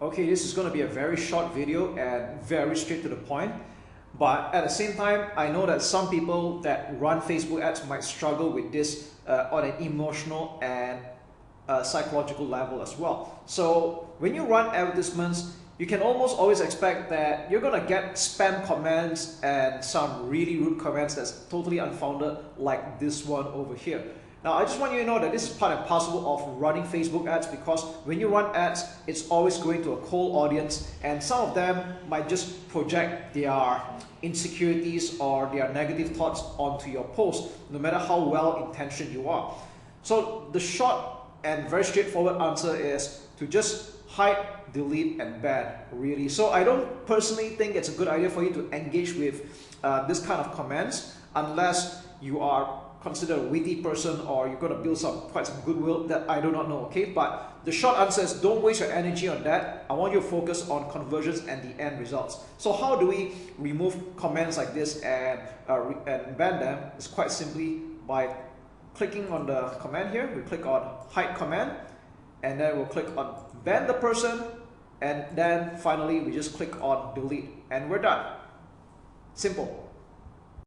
Okay, this is going to be a very short video and very straight to the point. But at the same time, I know that some people that run Facebook ads might struggle with this on an emotional and psychological level as well. So when you run advertisements, you can almost always expect that you're going to get spam comments and some really rude comments that's totally unfounded, like this one over here. Now, I just want you to know that this is part and parcel of running Facebook ads, because when you run ads, it's always going to a cold audience, and some of them might just project their insecurities or their negative thoughts onto your post, no matter how well intentioned you are. So the short and very straightforward answer is to just hide, delete, and ban, really. So I don't personally think it's a good idea for you to engage with this kind of comments unless you are considered a witty person or you're going to build quite some goodwill. That I do not know, okay? But the short answer is don't waste your energy on that. I want you to focus on conversions and the end results. So how do we remove comments like this and ban them? It's quite simply by clicking on the command here. We click on hide command, and then we'll click on ban the person, and then finally we just click on delete, and we're done. Simple.